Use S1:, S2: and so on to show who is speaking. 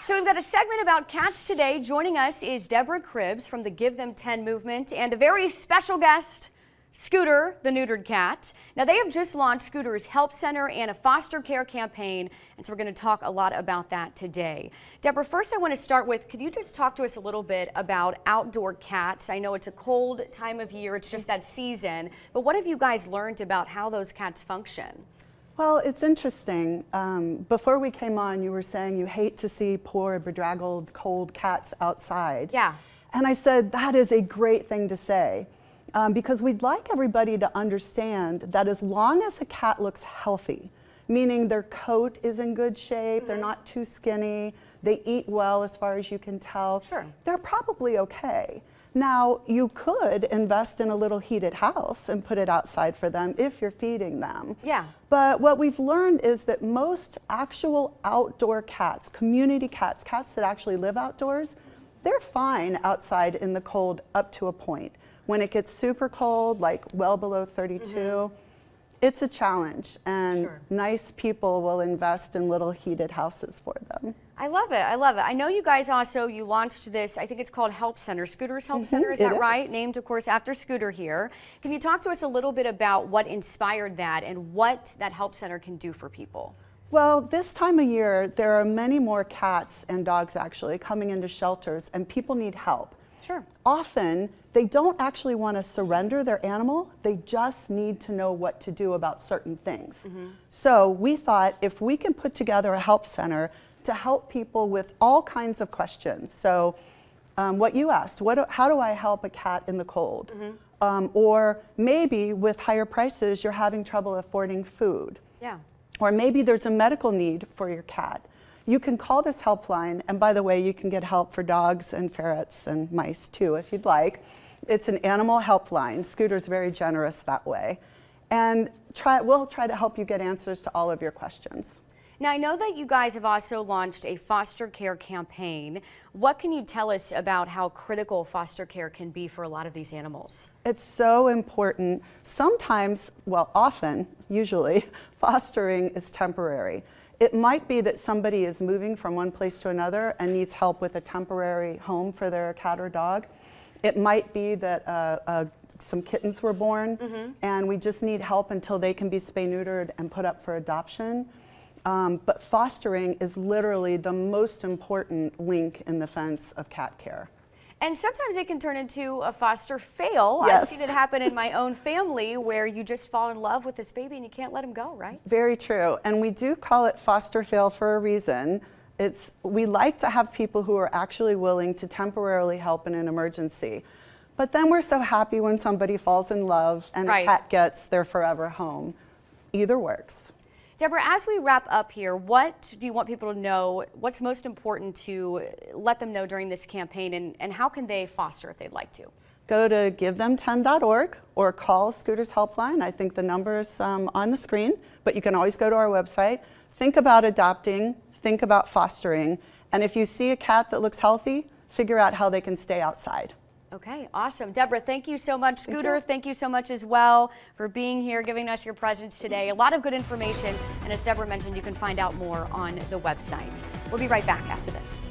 S1: So we've got a segment about cats today. Joining us is Deborah Cribbs from the Give Them 10 movement and a very special guest, Scooter, the neutered cat. Now they have just launched Scooter's Help Center and a foster care campaign, and so we're going to talk a lot about that today. Deborah, first I want to start with, could you just talk to us a little bit about outdoor cats? I know it's a cold time of year, it's just that season, but what have you guys learned about how those cats function?
S2: Well, it's interesting. Before we came on, you were saying you hate to see poor, bedraggled, cold cats outside.
S1: Yeah.
S2: And I said, that is a great thing to say. Because we'd like everybody to understand that as long as a cat looks healthy, meaning their coat is in good shape, they're not too skinny, they eat well as far as you can tell,
S1: sure,
S2: they're probably okay. Now, you could invest in a little heated house and put it outside for them if you're feeding them.
S1: Yeah.
S2: But what we've learned is that most actual outdoor cats, community cats, cats that actually live outdoors, they're fine outside in the cold up to a point. When it gets super cold, like well below 32, it's a challenge, and nice people will invest in little heated houses for them.
S1: I love it. I love it. I know you guys also, you launched this, I think it's called Help Center, Scooter's Help Center, is that right? Named, of course, after Scooter here. Can you talk to us a little bit about what inspired that and what that Help Center can do for people?
S2: Well, this time of year, there are many more cats and dogs actually coming into shelters, and people need help.
S1: Sure.
S2: Often, they don't actually want to surrender their animal, they just need to know what to do about certain things. So we thought if we can put together a help center to help people with all kinds of questions. So what you asked, how do I help a cat in the cold? Or maybe with higher prices, you're having trouble affording food.
S1: Yeah.
S2: Or maybe there's a medical need for your cat. You can call this helpline, and by the way, you can get help for dogs and ferrets and mice too, if you'd like. It's an animal helpline. Scooter's very generous that way. And we'll try to help you get answers to all of your questions.
S1: Now, I know that you guys have also launched a foster care campaign. What can you tell us about how critical foster care can be for a lot of these animals?
S2: It's so important. Sometimes, well, often, usually, fostering is temporary. It might be that somebody is moving from one place to another and needs help with a temporary home for their cat or dog. It might be that some kittens were born and we just need help until they can be spay-neutered and put up for adoption. But fostering is literally the most important link in the fence of cat care.
S1: And sometimes it can turn into a foster fail.
S2: Yes.
S1: I've seen it happen in my own family where you just fall in love with this baby and you can't let him go, right?
S2: Very true. And we do call it foster fail for a reason. We like to have people who are actually willing to temporarily help in an emergency. But then we're so happy when somebody falls in love and a cat gets their forever home. Either works.
S1: Deborah, as we wrap up here, what do you want people to know? What's most important to let them know during this campaign, and how can they foster if they'd like to?
S2: Go to givethem10.org or call Scooter's Helpline. I think the number's on the screen, but you can always go to our website. Think about adopting, think about fostering, and if you see a cat that looks healthy, figure out how they can stay outside.
S1: Okay, awesome. Deborah, thank you so much. Scooter, thank you so much as well for being here, giving us your presence today. A lot of good information, and as Deborah mentioned, you can find out more on the website. We'll be right back after this.